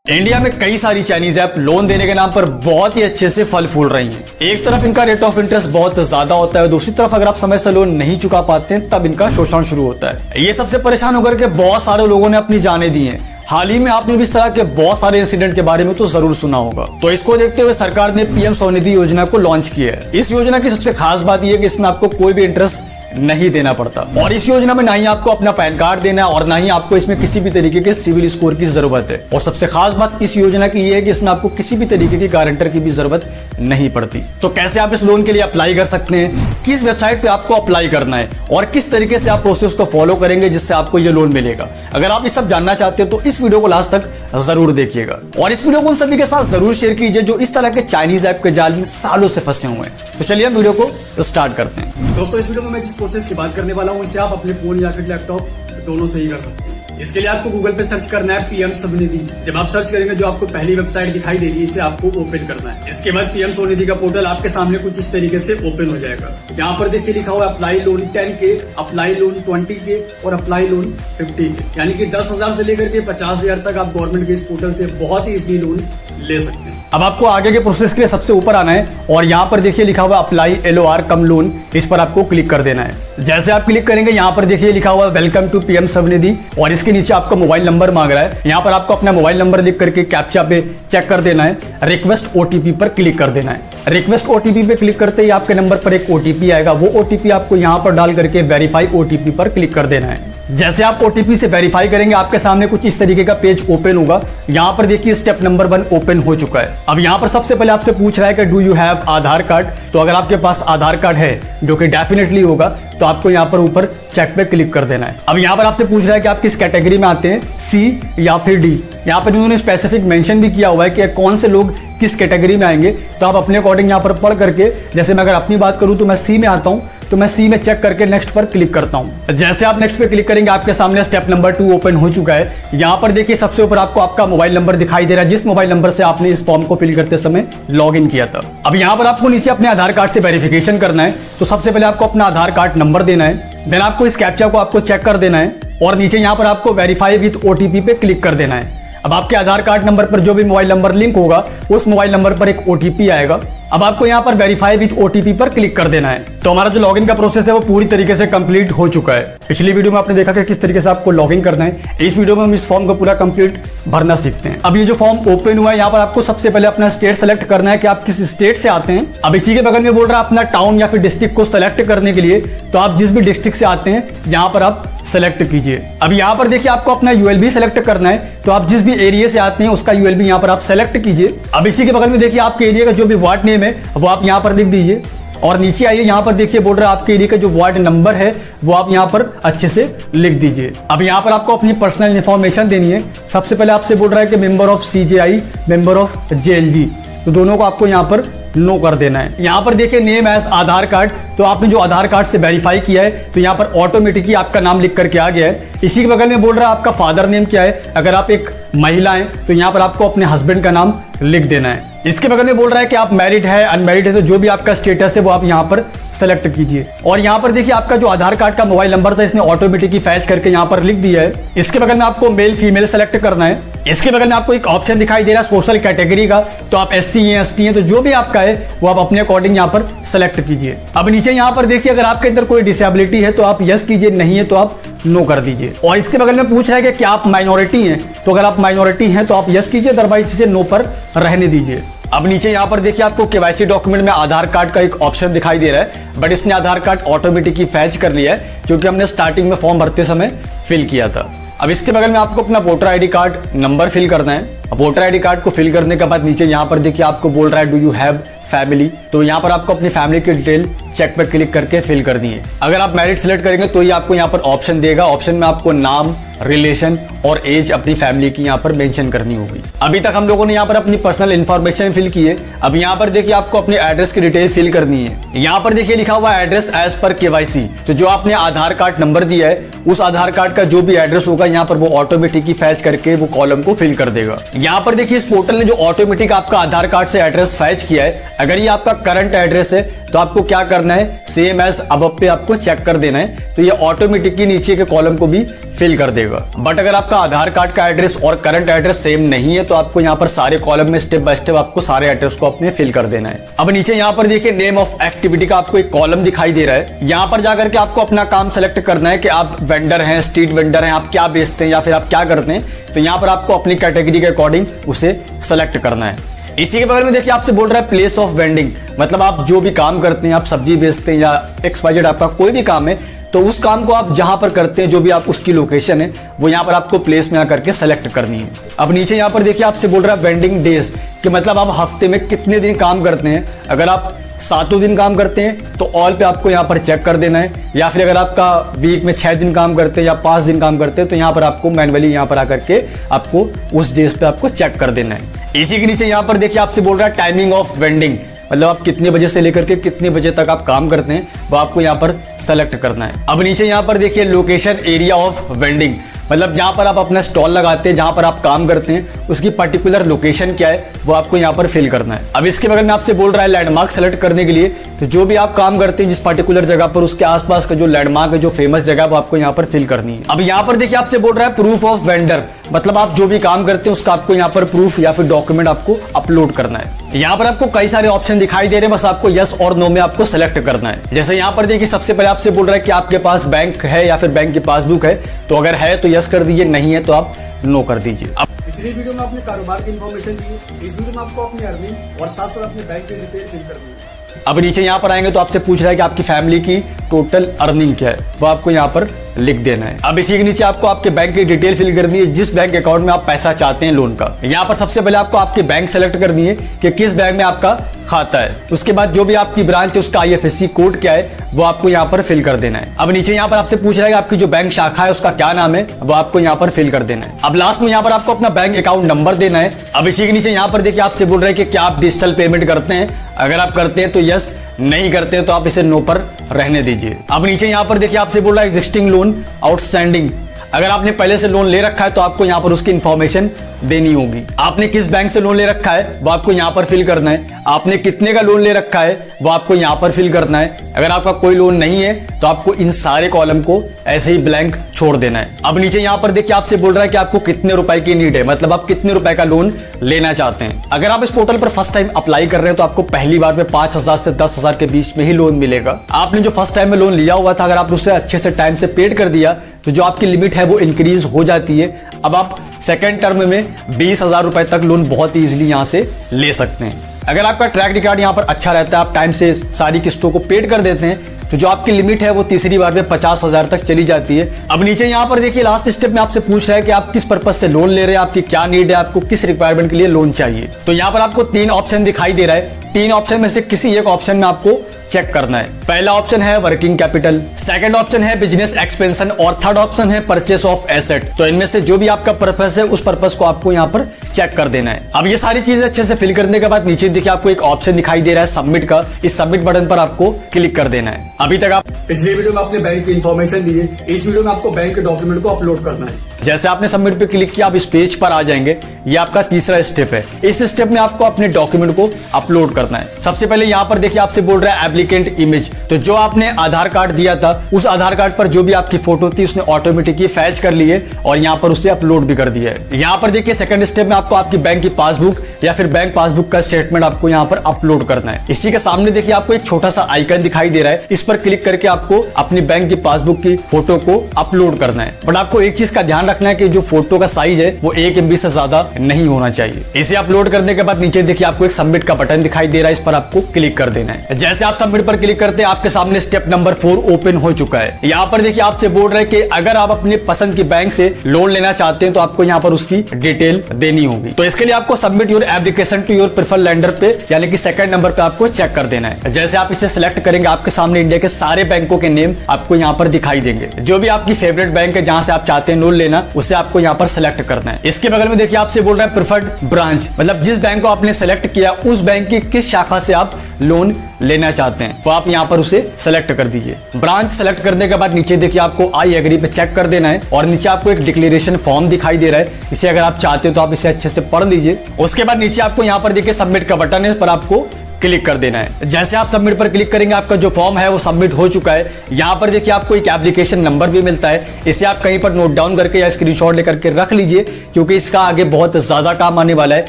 India में कई सारी चाइनीज ऐप लोन देने के नाम पर बहुत ही अच्छे से फल फूल रही हैं। एक तरफ इनका रेट ऑफ इंटरेस्ट बहुत ज्यादा होता है, दूसरी तरफ अगर आप समय से लोन नहीं चुका पाते हैं तब इनका शोषण शुरू होता है। ये सबसे परेशान होकर के बहुत सारे लोगों ने अपनी जानें दी हैं। हाल ही में आपने भी इस तरह के बहुत सारे इंसिडेंट के बारे में तो जरूर सुना होगा। तो इसको देखते हुए सरकार ने पीएम स्वनिधि योजना को लॉन्च किया है। इस योजना की सबसे खास बात यह है कि इसमें आपको कोई भी इंटरेस्ट नहीं देना पड़ता और इस योजना में ना ही आपको अपना पैन कार्ड देना है और ना ही आपको इसमें किसी भी तरीके के सिविल स्कोर की जरूरत है। और सबसे खास बात इस योजना की यह है कि इसमें आपको किसी भी तरीके की गारंटर की भी जरूरत नहीं पड़ती। तो कैसे आप इस लोन के लिए अप्लाई कर सकते हैं, किस वेबसाइट पे आपको अप्लाई करना है और किस तरीके से आप प्रोसेस को फॉलो करेंगे जिससे आपको ये लोन मिलेगा, अगर आप ये सब जानना चाहते हैं तो इस वीडियो को लास्ट तक जरूर देखिएगा और इस वीडियो को उन सभी के साथ जरूर शेयर कीजिए जो इस तरह के चाइनीज ऐप के जाल में सालों से फंसे हुए हैं। तो चलिए हम वीडियो को स्टार्ट करते हैं। दोस्तों, इस वीडियो में मैं जिस प्रोसेस की बात करने वाला हूं इसे आप अपने फोन या फिर लैपटॉप दोनों से ही कर सकते हैं। इसके लिए आपको गूगल पे सर्च करना है पीएम स्वनिधि। जब आप सर्च करेंगे जो आपको पहली वेबसाइट दिखाई दे रही है इसे आपको ओपन करना है। इसके बाद पीएम स्वनिधि का पोर्टल आपके सामने कुछ इस तरीके से ओपन हो जाएगा। यहाँ पर देखिए लिखा हुआ है apply loan 10K, apply loan 20K और अप्लाई लोन 50K, यानी कि 10,000 से लेकर के 50,000 तक आप गवर्नमेंट के इस पोर्टल से बहुत ही इजीली लोन ले सकते हैं। अब आपको आगे के प्रोसेस के लिए सबसे ऊपर आना है और यहाँ पर देखिए लिखा हुआ अप्लाई LOR कम लोन, इस पर आपको क्लिक कर देना है। जैसे आप क्लिक करेंगे यहाँ पर देखिए लिखा हुआ वेलकम टू पीएम स्वनिधि और इसके नीचे आपका मोबाइल नंबर मांग रहा है। यहाँ पर आपको अपना मोबाइल नंबर लिख करके कैप्चा पे चेक कर देना है। रिक्वेस्ट OTP पर क्लिक कर देना है। रिक्वेस्ट OTP पे क्लिक करते ही आपके नंबर पर एक OTP आएगा। वो OTP आपको यहाँ पर डाल करके वेरीफाई OTP पर क्लिक कर देना है। जैसे आप OTP से वेरीफाई करेंगे आपके सामने कुछ इस तरीके का पेज ओपन होगा। यहाँ पर देखिए स्टेप नंबर 1 ओपन हो चुका है। अब यहाँ पर सबसे पहले आपसे पूछ रहा है कि do you have Aadhaar card. तो अगर आपके पास आधार कार्ड है, जो कि डेफिनेटली होगा, तो आपको यहाँ पर ऊपर चेक पे क्लिक कर देना है। अब यहाँ पर आपसे पूछ रहा है कि आप किस कैटेगरी में आते हैं, C या फिर D। यहाँ पर उन्होंने स्पेसिफिक मेंशन भी किया हुआ है कि कौन से लोग किस कैटेगरी में आएंगे। तो आप अपने अकॉर्डिंग यहाँ पर पढ़ करके, जैसे मैं अगर अपनी बात करूँ तो मैं C में आता हूँ, तो मैं C में चेक करके नेक्स्ट पर क्लिक करता हूं। जैसे आप नेक्स्ट पे क्लिक करेंगे आपके सामने स्टेप नंबर 2 ओपन हो चुका है। यहाँ पर देखिए सबसे ऊपर आपको आपका मोबाइल नंबर दिखाई दे रहा है, जिस मोबाइल नंबर से आपने इस फॉर्म को फिल करते समय लॉग इन किया था। अब यहाँ पर आपको नीचे अपने आधार कार्ड से वेरिफिकेशन करना है। तो सबसे पहले आपको अपना आधार कार्ड नंबर देना है, देन आपको इस कैप्चा को आपको चेक कर देना है और नीचे यहाँ पर आपको वेरीफाई विद OTP पे क्लिक कर देना है। अब आपके आधार कार्ड नंबर पर जो भी मोबाइल नंबर लिंक होगा उस मोबाइल नंबर पर एक OTP आएगा। अब आपको यहाँ पर वेरीफाई विद OTP पर क्लिक कर देना है। तो हमारा जो लॉगिन का प्रोसेस है वो पूरी तरीके से कंप्लीट हो चुका है। पिछली वीडियो में आपने देखा कि किस तरीके से आपको लॉगिन करना है। इस वीडियो में हम इस फॉर्म को पूरा कंप्लीट भरना सीखते हैं। अब ये जो फॉर्म ओपन हुआ है यहाँ पर आपको सबसे पहले अपना स्टेट सेलेक्ट करना है कि आप किस स्टेट से आते हैं। अब इसी के बगल में बोल रहा है अपना टाउन या फिर डिस्ट्रिक्ट को सेलेक्ट करने के लिए, तो आप जिस भी डिस्ट्रिक्ट से आते हैं यहाँ पर आप सेलेक्ट कीजिए। अब यहाँ पर देखिए आपको अपना ULB सेलेक्ट करना है, तो आप जिस भी एरिया से आते हैं उसका ULB यहाँ पर आप सेलेक्ट कीजिए। अब इसी के बगल में देखिए आपके एरिया का जो भी वार्ड नेम है वो आप यहाँ पर लिख दीजिए और नीचे आइए, यहाँ पर देखिए बोल रहा है आपके एरिया का जो वार्ड नंबर है वो आप यहाँ पर अच्छे से लिख दीजिए। अब यहाँ पर आपको अपनी पर्सनल इंफॉर्मेशन देनी है। सबसे पहले आपसे बोल रहा है कि member of CJI, member of JLG, तो दोनों को आपको यहाँ पर नो कर देना है। यहाँ पर देखिए नेम एज आधार कार्ड, तो आपने जो आधार कार्ड से वेरीफाई किया है तो यहाँ पर ऑटोमेटिकली आपका नाम लिख करके आ गया है। इसी के बगल में बोल रहा है आपका फादर नेम क्या है। अगर आप एक महिला हैं तो यहाँ पर आपको अपने हस्बैंड का नाम लिख देना है। इसके बगल में बोल रहा है कि आप मैरिड है, अनमैरिड है, तो जो भी आपका स्टेटस है वो आप यहाँ पर सेलेक्ट कीजिए। और यहाँ पर देखिए आपका जो आधार कार्ड का मोबाइल नंबर था इसने ऑटोमेटिकली फैच करके यहाँ पर लिख दिया है। इसके बगल में आपको मेल फीमेल सेलेक्ट करना है। इसके बगल में आपको एक ऑप्शन दिखाई दे रहा है सोशल कैटेगरी का, तो आप SC हैं, ST हैं, तो जो भी आपका है वो आप अपने अकॉर्डिंग यहाँ पर सेलेक्ट कीजिए। अब नीचे यहाँ पर देखिए अगर आपके अंदर कोई डिसेबिलिटी है तो आप यस कीजिए, नहीं है तो आप नो कर दीजिए। और इसके बगल में पूछ रहा है कि क्या आप माइनॉरिटी हैं, तो अगर आप माइनॉरिटी हैं तो आप यस कीजिए, अदरवाइज इसे नो पर रहने दीजिए। अब नीचे यहाँ पर देखिए आपको KYC डॉक्यूमेंट में आधार कार्ड का एक ऑप्शन दिखाई दे रहा है, बट इसने आधार कार्ड ऑटोमेटिकली फैच कर लिया है क्योंकि हमने स्टार्टिंग में फॉर्म भरते समय फिल किया था। अब इसके बगल में आपको अपना voter ID card number fill करना है। अब वोटर ID कार्ड को फिल करने के बाद नीचे यहाँ पर देखिए आपको बोल रहा है डू यू हैव फैमिली, तो यहाँ पर आपको अपनी फैमिली की डिटेल चेक पे क्लिक करके फिल करनी है। अगर आप मैरिड सिलेक्ट करेंगे तो ये आपको यहाँ पर ऑप्शन देगा। ऑप्शन में आपको नाम, रिलेशन और एज अपनी फैमिली की यहाँ पर मेंशन करनी होगी। अभी तक हम लोगों ने यहाँ पर अपनी पर्सनल इंफॉर्मेशन फिल की है। अब यहाँ पर देखिए आपको अपने एड्रेस की डिटेल फिल करनी है। यहाँ पर देखिए लिखा हुआ एड्रेस एज पर KYC, तो जो आपने आधार कार्ड नंबर दिया है उस आधार कार्ड का जो भी एड्रेस होगा यहाँ पर वो ऑटोमेटिकली फैच करके वो कॉलम को फिल कर देगा। यहाँ पर देखिए इस पोर्टल ने जो ऑटोमेटिक आपका आधार कार्ड से एड्रेस फैच किया है, अगर ये आपका करंट एड्रेस है तो आपको क्या करना है, सेम एज अब पे आपको चेक कर देना है, तो ये ऑटोमेटिकली नीचे के कॉलम को भी फिल कर देगा। बट अगर आपका आपका आधार कार्ड का एड्रेस और करंट एड्रेस सेम नहीं है तो आपको यहाँ पर सारे कॉलम में स्टेप बाय स्टेप आपको सारे एड्रेस को अपने फिल कर देना है। अब नीचे यहाँ पर देखिए नेम ऑफ एक्टिविटी का आपको एक कॉलम दिखाई दे रहा है। यहाँ पर जाकर के आपको अपना काम सेलेक्ट करना है कि आप वेंडर हैं, स्ट्रीट वेंडर हैं, आप क्या बेचते हैं या फिर आप क्या करते हैं। तो यहाँ पर आपको अपनी कैटेगरी के अकॉर्डिंग उसे सेलेक्ट करना है। इसी के बगल में देखिए आपसे बोल रहा है प्लेस ऑफ वेंडिंग, मतलब आप जो भी काम करते हैं, आप सब्जी बेचते हैं या XYZ आपका कोई भी काम है, तो उस काम को आप जहां पर करते हैं जो भी आप उसकी लोकेशन है वो यहाँ पर आपको प्लेस में आकर के सेलेक्ट करनी है। अब नीचे यहाँ पर देखिए आपसे बोल रहा है वेंडिंग डेज, कि मतलब आप हफ्ते में कितने दिन काम करते हैं। अगर आप 7 दिन काम करते हैं तो ऑल पे आपको यहाँ पर चेक कर देना है, या फिर अगर आपका वीक में 6 दिन काम करते हैं या 5 दिन काम करते हैं तो यहाँ पर आपको मैनुअली यहाँ पर आकर के आपको उस डेज पे आपको चेक कर देना है। इसी के नीचे यहाँ पर देखिए आपसे बोल रहा है टाइमिंग ऑफ वेंडिंग, मतलब आप कितने बजे से लेकर के कितने बजे तक आप काम करते हैं वो आपको यहाँ पर सेलेक्ट करना है। अब नीचे यहाँ पर देखिए लोकेशन एरिया ऑफ वेंडिंग, मतलब जहां पर आप अपना स्टॉल लगाते हैं, जहां पर आप काम करते हैं उसकी पर्टिकुलर लोकेशन क्या है वो आपको यहाँ पर फिल करना है। अब इसके बगल में आपसे बोल रहा है लैंडमार्क सेलेक्ट करने के लिए, तो जो भी आप काम करते हैं जिस पर्टिकुलर जगह पर उसके आसपास का जो लैंडमार्क है, जो फेमस जगह वो आपको यहाँ पर फिल करनी है। अब यहाँ पर देखिए आपसे बोल रहा है प्रूफ ऑफ वेंडर, मतलब आप जो भी काम करते हैं उसका आपको यहाँ पर प्रूफ या फिर डॉक्यूमेंट आपको अपलोड करना है। यहाँ पर आपको कई सारे ऑप्शन दिखाई दे रहे हैं, बस आपको यस और नो में आपको सेलेक्ट करना है। जैसे यहाँ पर देखिए सबसे पहले आपसे बोल रहा है कि आपके पास बैंक है या फिर बैंक की पासबुक है, तो अगर है तो यस कर दीजिए, नहीं है तो आप नो कर दीजिए। अब पिछली वीडियो में आपने कारोबार की इन्फॉर्मेशन दी, इस वीडियो में आपको अपनी अर्निंग और साथ साथ अपने बैंक की डिटेल फिल करनी है। अब नीचे यहाँ पर आएंगे तो आपसे पूछ रहा है कि आपकी फैमिली की टोटल अर्निंग क्या है, वो आपको यहाँ पर लिख देना है। अब इसी के नीचे आपको आपके बैंक की डिटेल फिल करनी है, जिस बैंक अकाउंट में आप पैसा चाहते हैं लोन का। यहाँ पर सबसे पहले आपको आपके बैंक सेलेक्ट करनी है कि किस बैंक में आपका खाता है। उसके बाद जो भी आपकी ब्रांच है उसका IFSC कोड क्या है वो आपको यहाँ पर फिल कर देना है। अब नीचे यहाँ पर आपसे पूछ रहा है कि आपकी जो बैंक शाखा है उसका क्या नाम है, वो आपको यहाँ पर फिल कर देना है। अब लास्ट में यहाँ पर आपको अपना बैंक अकाउंट नंबर देना है। अब इसी के नीचे यहाँ पर देखिए आपसे बोल रहे हैं कि क्या आप डिजिटल पेमेंट करते हैं, अगर आप करते हैं तो यस, नहीं करते हैं तो आप इसे नो पर रहने दीजिए। अब नीचे यहाँ पर देखिए आपसे बोल रहा है एग्जिस्टिंग लोन आउटस्टैंडिंग, अगर आपने पहले से लोन ले रखा है तो आपको यहाँ पर उसकी इंफॉर्मेशन देनी होगी। आपने किस बैंक से लोन ले रखा है वो आपको यहाँ पर फिल करना है। आपने कितने का लोन ले रखा है वो आपको यहाँ पर फिल करना है। अगर आपका कोई लोन नहीं है तो आपको इन सारे कॉलम को ऐसे ही ब्लैंक छोड़ देना है। अब नीचे यहाँ पर देखिए आपसे बोल रहा है कि आपको कितने रुपए की नीड है, मतलब आप कितने रुपए का लोन लेना चाहते हैं। अगर आप इस पोर्टल पर फर्स्ट टाइम अप्लाई कर रहे हैं तो आपको पहली बार में 5,000 से 10,000 के बीच में ही लोन मिलेगा। आपने जो फर्स्ट टाइम में लोन लिया हुआ था, अगर आप उसे अच्छे से टाइम से पेड कर दिया तो जो आपकी लिमिट है वो इंक्रीज हो जाती है। अब आप सेकेंड टर्म में 20,000 रुपए तक लोन बहुत इजीली यहाँ से ले सकते हैं। अगर आपका ट्रैक रिकॉर्ड यहाँ पर अच्छा रहता है, आप टाइम से सारी किस्तों को पेड कर देते हैं, तो जो आपकी लिमिट है वो तीसरी बार में 50,000 तक चली जाती है। अब नीचे यहाँ पर देखिए लास्ट स्टेप में आपसे पूछ रहा है कि आप किस पर्पज से लोन ले रहे हैं, आपकी क्या नीड है, आपको किस रिक्वायरमेंट के लिए लोन चाहिए। तो यहाँ पर आपको 3 ऑप्शन दिखाई दे रहा है। 3 ऑप्शन में से किसी एक ऑप्शन में आपको चेक करना है। पहला ऑप्शन है वर्किंग कैपिटल, सेकंड ऑप्शन है बिजनेस एक्सपेंशन और थर्ड ऑप्शन है परचेस ऑफ एसेट। तो इनमें से जो भी आपका पर्पस है उस पर्पस को आपको यहाँ पर चेक कर देना है। अब ये सारी चीजें अच्छे से फिल करने के बाद नीचे देखिए आपको एक ऑप्शन दिखाई दे रहा है सबमिट का, इस सबमिट बटन पर आपको क्लिक कर देना है। अभी तक आप पिछली वीडियो में आपने बैंक की इन्फॉर्मेशन दी है, इस वीडियो में आपको बैंक के डॉक्यूमेंट को अपलोड करना है। जैसे आपने सबमिट पे क्लिक किया आप इस पेज पर आ जाएंगे। ये आपका तीसरा स्टेप है। इस स्टेप में आपको अपने डॉक्यूमेंट को अपलोड करना है। सबसे पहले यहाँ पर देखिए आपसे बोल रहा है एप्लीकेंट इमेज, तो जो आपने आधार कार्ड दिया था उस आधार कार्ड पर जो भी आपकी फोटो थी उसने ऑटोमेटिकली फैच कर ली है और यहाँ पर उसे अपलोड भी कर दिया है। यहाँ पर देखिए सेकंड स्टेप में आपको आपकी बैंक की पासबुक या फिर बैंक पासबुक का स्टेटमेंट आपको यहाँ पर अपलोड करना है। इसी के सामने देखिए आपको एक छोटा सा आइकन दिखाई दे रहा है, इस पर क्लिक करके आपको अपनी बैंक की पासबुक की फोटो को अपलोड करना है। बट आपको एक चीज का ध्यान रखना है कि जो फोटो का साइज है वो 1 MB से ज्यादा नहीं होना चाहिए। इसे अपलोड करने के बाद नीचे देखिए आपको एक सबमिट का बटन दिखाई दे रहा है, इस पर आपको क्लिक कर देना है। जैसे आप सबमिट पर क्लिक करते हैं आपके सामने स्टेप नंबर 4 ओपन हो चुका है। यहाँ पर देखिए आपसे बोल रहे हैं कि अगर आप अपने पसंद की बैंक से लोन लेना चाहते हैं तो आपको यहाँ पर उसकी डिटेल देनी होगी। तो इसके लिए आपको submit your application to your preferred lender पे यानी कि सेकंड नंबर पे आपको चेक कर देना है। जैसे आप इसे सिलेक्ट करेंगे आपके सामने इंडिया के सारे बैंकों के नेम आपको यहाँ पर दिखाई देंगे। जो भी आपकी फेवरेट बैंक है जहां से आप चाहते हैं लोन लेना उसे आपको यहाँ पर सिलेक्ट करना है। इसके बगल में देखिए आपसे बोल रहा है प्रेफर्ड ब्रांच, मतलब जिस बैंक को आपने सेलेक्ट किया उस बैंक की किस शाखा से आप लोन लेना चाहते हैं तो आप यहाँ पर उसे सेलेक्ट कर दीजिए। ब्रांच सेलेक्ट करने के बाद नीचे देखिए आपको आई एग्री पे चेक कर देना है और नीचे आपको एक डिक्लेरेशन फॉर्म दिखाई दे रहा है, इसे अगर आप चाहते हो तो आप इसे अच्छे से पढ़ लीजिए। उसके बाद नीचे आपको यहाँ पर देखिए सबमिट का बटन है, इस पर आपको क्लिक कर देना है। जैसे आप सबमिट पर क्लिक करेंगे आपका जो फॉर्म है वो सबमिट हो चुका है। यहाँ पर देखिए आपको एक एप्लीकेशन नंबर भी मिलता है, इसे आप कहीं पर नोट डाउन करके या स्क्रीनशॉट लेकर के रख लीजिए क्योंकि इसका आगे बहुत ज्यादा काम आने वाला है।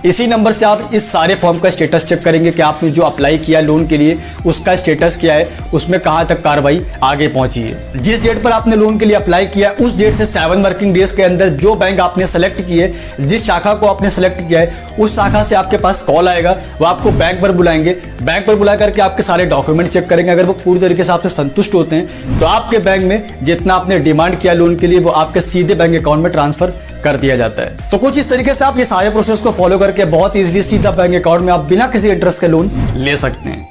इसी नंबर से आप इस सारे फॉर्म का स्टेटस चेक करेंगे कि आपने जो अप्लाई किया लोन के लिए उसका स्टेटस क्या है, उसमें कहां तक कार्रवाई आगे पहुंची है। जिस डेट पर आपने लोन के लिए अप्लाई किया उस डेट से 7 वर्किंग डेज के अंदर जो बैंक आपने सेलेक्ट किए, जिस शाखा को आपने सेलेक्ट किया है उस शाखा से आपके पास कॉल आएगा, वो आपको बैंक पर बुलाएंगे। बैंक पर बुला करके आपके सारे डॉक्यूमेंट चेक करेंगे। अगर वो पूरी तरीके से आपसे संतुष्ट होते हैं तो आपके बैंक में जितना आपने डिमांड किया लोन के लिए वो आपके सीधे बैंक अकाउंट में ट्रांसफर कर दिया जाता है। तो कुछ इस तरीके से आप ये सारे प्रोसेस को फॉलो करके बहुत इजीली सीधा बैंक अकाउंट में आप बिना किसी इंटरेस्ट के लोन ले सकते हैं।